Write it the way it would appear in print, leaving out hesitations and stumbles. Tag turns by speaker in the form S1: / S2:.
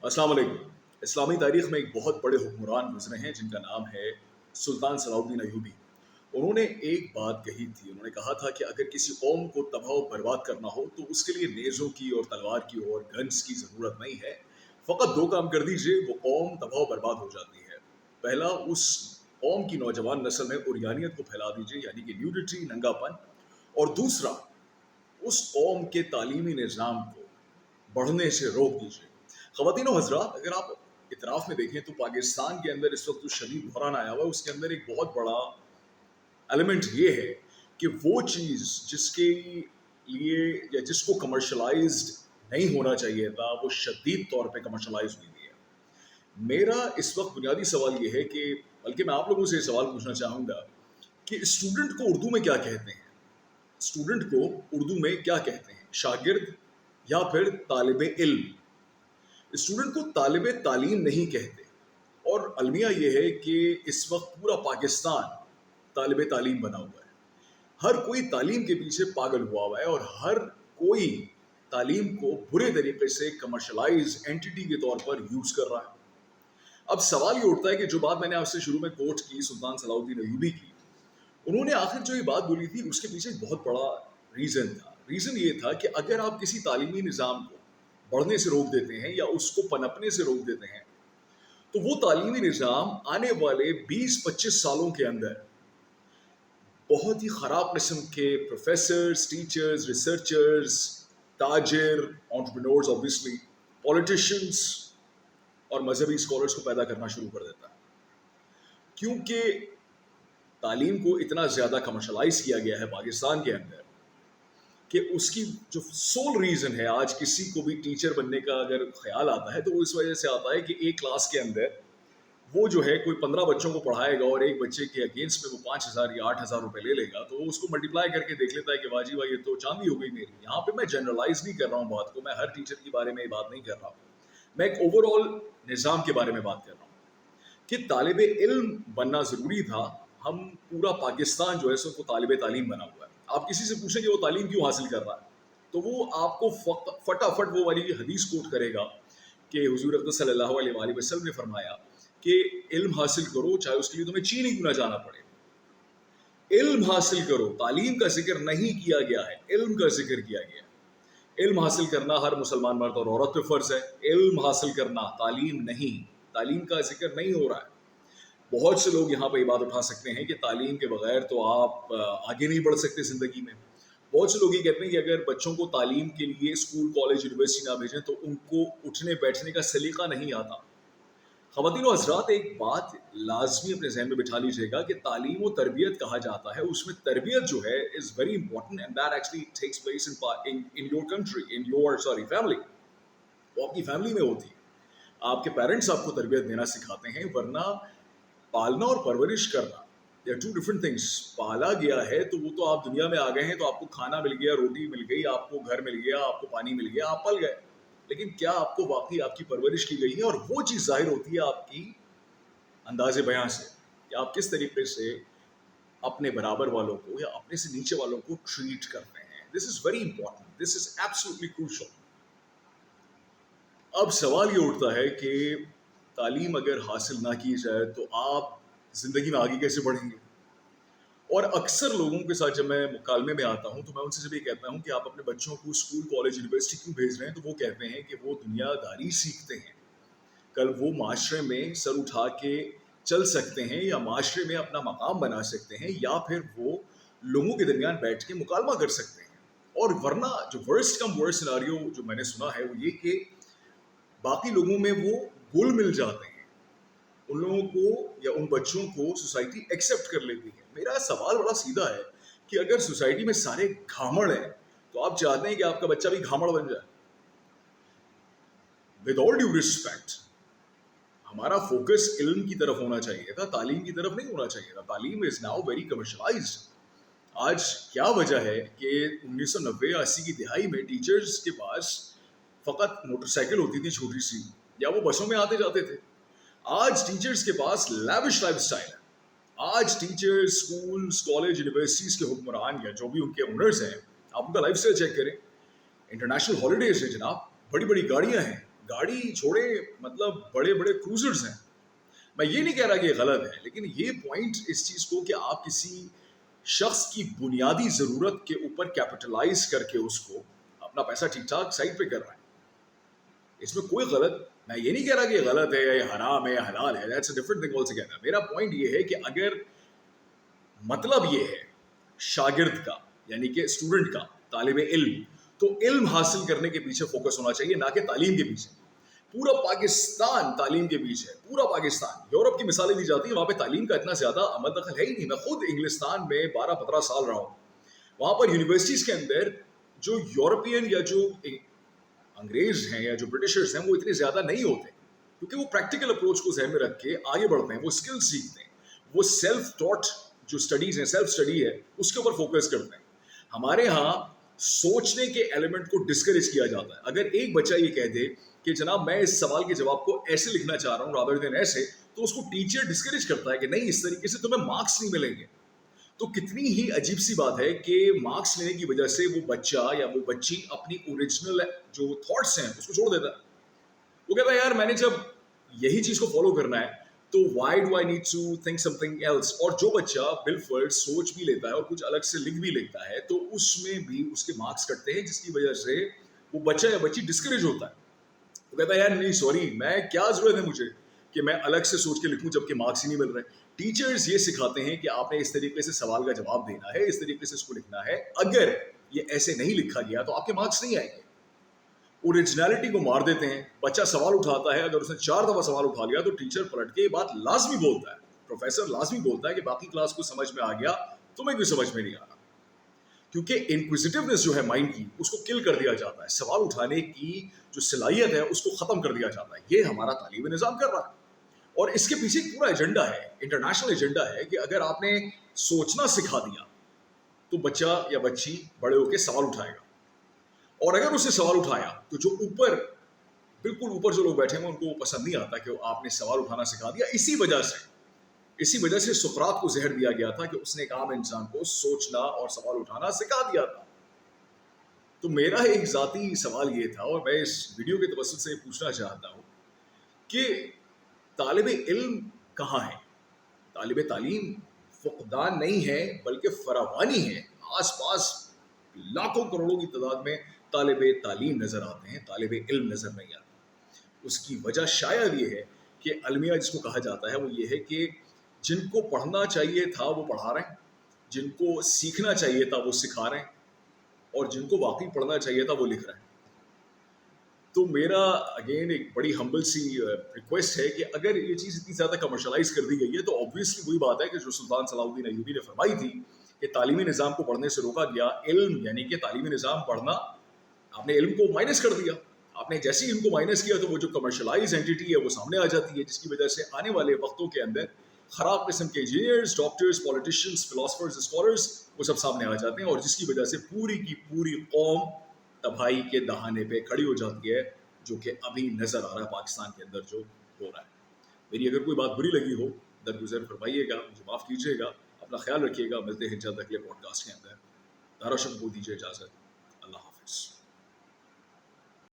S1: अस्सलाम वालेकुम। इस्लामी तारीख में एक बहुत बड़े हुक्मरान गुजरे हैं जिनका नाम है सुल्तान सलाउद्दीन अयूबी। उन्होंने एक बात कही थी, उन्होंने कहा था कि अगर किसी कौम को तबाह और बर्बाद करना हो तो उसके लिए नेज़ों की और तलवार की और गन्स की ज़रूरत नहीं है। फ़कत दो काम कर दीजिए, वो कौम तबाह और बर्बाद हो जाती है। पहला, उस कौम की नौजवान नस्ल में उर्यानियत को फैला दीजिए, यानी कि न्यूडिटी, नंगापन। और दूसरा, उस कौम के तालीमी निज़ाम को बढ़ने से रोक दीजिए। ख़वातीन और हज़रात, अगर आप इतराफ़ में देखें तो पाकिस्तान के अंदर इस वक्त जो शदीद बहरान आया हुआ है, उसके अंदर एक बहुत बड़ा एलिमेंट ये है कि वो चीज़ जिसके लिए या जिसको कमर्शलाइज्ड नहीं होना चाहिए था, वो शदीद तौर पे कमर्शलाइज हुई है। मेरा इस वक्त बुनियादी सवाल ये है कि, बल्कि मैं आप लोगों से सवाल पूछना चाहूँगा कि स्टूडेंट को उर्दू में क्या कहते हैं? स्टूडेंट को उर्दू में क्या कहते हैं? शागिर्द या फिर तालिब इल्म? स्टूडेंट को तालिब तालीम नहीं कहते। और अलमिया ये है कि इस वक्त पूरा पाकिस्तान तालिब तालीम बना हुआ है। हर कोई तालीम के पीछे पागल हुआ है और हर कोई तालीम को बुरे तरीके से कमर्शलाइज एंटिटी के तौर पर यूज कर रहा है। अब सवाल ये उठता है कि जो बात मैंने आपसे शुरू में कोट की सुल्तान सलाउद्दीन अयूबी की, उन्होंने आखिर जो ये बात बोली थी उसके पीछे एक बहुत बड़ा रीज़न था। रीज़न ये था कि अगर आप किसी तालीमी निज़ाम को बढ़ने से रोक देते हैं या उसको पनपने से रोक देते हैं, तो वो तालीमी निज़ाम आने वाले 20-25 सालों के अंदर बहुत ही ख़राब किस्म के प्रोफेसर्स, टीचर्स, रिसर्चर्स, ताजिर, एंटरप्रेन्योर्स, ऑब्वियसली पॉलिटिशियंस और मजहबी स्कॉलर्स को पैदा करना शुरू कर देता है। क्योंकि तालीम को इतना ज़्यादा कमर्शलाइज किया गया है पाकिस्तान के अंदर कि उसकी जो सोल रीज़न है, आज किसी को भी टीचर बनने का अगर ख्याल आता है तो वो इस वजह से आता है कि एक क्लास के अंदर वो जो है कोई 15 बच्चों को पढ़ाएगा और एक बच्चे के अगेंस्ट में वो 5,000 या 8,000 रुपए ले लेगा, तो वो उसको मल्टीप्लाई करके देख लेता है कि वाजी वाह, ये तो चांदी हो गई मेरी। यहाँ पे मैं जनरलाइज नहीं कर रहा हूँ बात को, मैं हर टीचर के बारे में बात नहीं कर रहा हूँ, मैं एक ओवरऑल निज़ाम के बारे में बात कर रहा हूँ कि तालिब इल्म बनना ज़रूरी था। हम पूरा पाकिस्तान जो है सो वो तालिब तालीम बना हुआ है। आप किसी से पूछें कि वो तालीम क्यों हासिल कर रहा है, तो वो आपको फटाफट वो वाली हदीस कोट करेगा कि हुजूर अक़दस सल्लल्लाहु अलैहि वसल्लम ने फरमाया कि इल्म हासिल करो चाहे उसके लिए तुम्हें चीन ही क्यों ना जाना पड़े। इल्म हासिल करो, तालीम का जिक्र नहीं किया गया है, इल्म का जिक्र किया गया है। इल्म हासिल करना हर मुसलमान मर्द और औरत पे फ़र्ज़ है। इल्म हासिल करना, तालीम नहीं। तालीम का जिक्र नहीं हो रहा है। बहुत से लोग यहाँ पर ये बात उठा सकते हैं कि तालीम के बगैर तो आप आगे नहीं बढ़ सकते ज़िंदगी में। बहुत से लोग ये कहते हैं कि अगर बच्चों को तालीम के लिए स्कूल, कॉलेज, यूनिवर्सिटी ना भेजें तो उनको उठने बैठने का सलीका नहीं आता। ख़वातीन और हज़रात, एक बात लाजमी अपने जहन में बिठा लीजिएगा कि तालीम और तरबियत कहा जाता है, उसमें तरबियत जो है is very important and that actually takes place in your country, in your family. वो आपकी फैमिली में होती है। आपके पेरेंट्स आपको तरबियत देना सिखाते हैं, वरना पालना और परवरिश करना they are two different things. पाला गया है तो वो तो आप दुनिया में आ गए हैं, तो आपको खाना मिल गया, रोटी मिल गई, आपको घर मिल गया, आपको पानी मिल गया, आप पल गए। लेकिन क्या आपको वाकई आपकी परवरिश की गई है? और वो चीज़ जाहिर होती है आपकी अंदाज़े बयां से कि आप किस तरीके से अपने बराबर वालों को या अपने से नीचे वालों को ट्रीट करते हैं। This is very important, this is absolutely crucial. अब सवाल ये उठता है कि तालीम अगर हासिल ना की जाए तो आप ज़िंदगी में आगे कैसे बढ़ेंगे? और अक्सर लोगों के साथ जब मैं मुकालमे में आता हूँ तो मैं उनसे जब ये कहता हूँ कि आप अपने बच्चों को स्कूल, कॉलेज, यूनिवर्सिटी क्यों भेज रहे हैं, तो वो कहते हैं कि वो दुनियादारी सीखते हैं, कल वो माशरे में सर उठा के चल सकते हैं या माशरे में अपना मकाम बना सकते हैं, या फिर वो लोगों के दरमियान बैठ के मुकालमा कर सकते हैं। और वरना जो वर्स्ट कम वर्स्ट सिनारियो जो मैंने सुना है वो ये कि बाकी लोगों में वो घुल मिल जाते हैं, उन लोगों को या उन बच्चों को सोसाइटी एक्सेप्ट कर लेती है। मेरा सवाल बड़ा सीधा है कि अगर सोसाइटी में सारे घामड़ हैं तो आप चाहते हैं कि आपका बच्चा भी घामड़ बन जाए? विद ऑल ड्यू रिस्पेक्ट, हमारा फोकस इल्म की तरफ होना चाहिए था, तालीम की तरफ नहीं होना चाहिए था। तालीम इज नाउ वेरी कमर्शलाइज्ड। आज क्या वजह है कि 1990-80 की दिहाई में टीचर्स के पास फ़कत मोटरसाइकिल होती थी छोटी सी, या वो बसों में आते जाते थे। आज टीचर्स के पास लैविश लाइफस्टाइल है। आज टीचर्स, स्कूल्स, कॉलेज, यूनिवर्सिटीज़ के हुक्मरान या जो भी उनके ओनर्स हैं, आप उनका लाइफस्टाइल चेक करें। इंटरनेशनल हॉलीडेज है जनाब, बड़ी बड़ी गाड़ियां हैं, गाड़ी छोड़े, मतलब बड़े बड़े क्रूजर्स हैं। मैं ये नहीं कह रहा कि ये गलत है, लेकिन ये पॉइंट इस चीज़ को कि आप किसी शख्स की बुनियादी ज़रूरत के ऊपर कैपिटलाइज करके उसको अपना पैसा ठीक ठाक साइड पे कर रहा है, इसमें कोई गलत, मैं ये नहीं कह रहा कि ये गलत है या ये हराम है या हलाल है, दैट्स अ डिफरेंट थिंग ऑल्टुगेदर। मेरा पॉइंट ये है कि अगर मतलब ये है शागिर्द का, यानी कि स्टूडेंट का, तालिब इल्म, तो इल्म हासिल करने के पीछे फोकस होना चाहिए, ना कि तालीम के पीछे। पूरा पाकिस्तान तालीम के पीछे है, पूरा पाकिस्तान। यूरोप की मिसालें दी जाती हैं, वहाँ पे तालीम का इतना ज़्यादा अमल दखल है ही नहीं। मैं खुद इंग्लिस्तान में 12-15 साल रहा हूँ। वहाँ पर यूनिवर्सिटीज़ के अंदर जो यूरोपियन या जो अंग्रेज हैं या जो ब्रिटिशर्स हैं, वो इतने ज़्यादा नहीं होते, क्योंकि वो प्रैक्टिकल अप्रोच को जहन में रख के आगे बढ़ते हैं, वो स्किल सीखते हैं, वो सेल्फ टॉट जो स्टडीज़ हैं, सेल्फ स्टडी है, उसके ऊपर फोकस करते हैं। हमारे यहाँ सोचने के एलिमेंट को डिस्करेज किया जाता है। अगर एक बच्चा ये कह दे कि जनाब मैं इस सवाल के जवाब को ऐसे लिखना चाह रहा हूँ रादर देन ऐसे, तो उसको टीचर डिस्करेज करता है कि नहीं, इस तरीके से तुम्हें मार्क्स नहीं मिलेंगे। तो कितनी ही अजीब सी बात है कि मार्क्स लेने की वजह से वो बच्चा या वो बच्ची अपनी ओरिजिनल जो थॉट्स हैं उसको छोड़ देता है। वो कहता है यार मैंने जब यही चीज़ को फॉलो करना है तो why do I need to think something else. और जो बच्चा बिलफर्ड सोच भी लेता है और कुछ अलग से लिख भी लेता है, तो उसमें भी उसके मार्क्स कटते हैं, जिसकी वजह से वो बच्चा या बच्ची डिस्करेज होता है। वो कहता है यार नहीं सॉरी, मैं क्या जरूरत है मुझे कि मैं अलग से सोच के लिखूं जबकि मार्क्स ही नहीं मिल रहे। टीचर्स ये सिखाते हैं कि आपने इस तरीके से सवाल का जवाब देना है, इस तरीके से इसको लिखना है, अगर ये ऐसे नहीं लिखा गया तो आपके मार्क्स नहीं आएंगे। ओरिजिनलिटी को मार देते हैं। बच्चा सवाल उठाता है, अगर उसने 4 दफा सवाल उठा लिया तो टीचर पलट के ये बात लाजमी बोलता है, प्रोफेसर लाजमी बोलता है कि बाकी क्लास को समझ में आ गया, तुम्हें क्यों समझ में नहीं आ रहा। क्योंकि इंक्विजिटिवनेस जो है माइंड की, उसको किल कर दिया जाता है, सवाल उठाने की जो सलाहियत है उसको खत्म कर दिया जाता है। ये हमारा तालीमी निज़ाम कर रहा है और इसके पीछे एक पूरा एजेंडा है, इंटरनेशनल एजेंडा है कि अगर आपने सोचना सिखा दिया तो बच्चा या बच्ची बड़े होकर सवाल उठाएगा, और अगर उसने सवाल उठाया तो जो ऊपर, बिल्कुल ऊपर जो लोग बैठे हैं उनको पसंद नहीं आता कि आपने सवाल उठाना सिखा दिया। इसी वजह से सुकरात को जहर दिया गया था कि उसने एक आम इंसान को सोचना और सवाल उठाना सिखा दिया था। तो मेरा एक ज़ाती सवाल ये था और मैं इस वीडियो के तवज्जुह से पूछना चाहता हूँ कि तालिब इल्म कहाँ है? तालिब तालीम फुकदान नहीं है बल्कि फरावानी है। आसपास लाखों करोड़ों की तादाद में तालिब तालीम नज़र आते हैं, तालिब इल्म नज़र नहीं आता। उसकी वजह शायद ये है कि अलमिया जिसको कहा जाता है वो ये है कि जिनको पढ़ना चाहिए था वो पढ़ा रहे हैं, जिनको सीखना चाहिए था वो सिखा रहे हैं, और जिनको वाकई पढ़ना चाहिए था वो लिख रहे हैं। तो मेरा अगेन एक बड़ी हम्बल सी रिक्वेस्ट है कि अगर ये चीज़ इतनी ज़्यादा कमर्शलाइज कर दी गई है तो ऑब्वियसली वही बात है कि जो सुल्तान सलाउद्दीन अय्यूबी ने फरमाई थी कि तालीमी निज़ाम को पढ़ने से रोका गया, इल्म यानी कि तालीमी निज़ाम पढ़ना, आपने इल्म को माइनस कर दिया। आपने जैसे ही इल्म को माइनस किया तो वो जो कमर्शलाइज एंटिटी है वो सामने आ जाती है, जिसकी वजह से आने वाले वक्तों के अंदर ख़राब किस्म के engineers, doctors, politicians, philosophers, scholars वो सब सामने आ जाते हैं, और जिसकी वजह से पूरी की पूरी कौम तबाही के दहाने पे खड़ी हो जाती है, जो कि अभी नज़र आ रहा है पाकिस्तान के अंदर जो हो रहा है। मेरी अगर कोई बात बुरी लगी हो दरगुजर फरमाइएगा, मुझे माफ़ कीजिएगा। अपना ख्याल रखिएगा। मिलते हैं जल्द अगले पॉडकास्ट के अंदर। दारा शब को दीजिए इजाज़त। अल्लाह हाफ़िज़।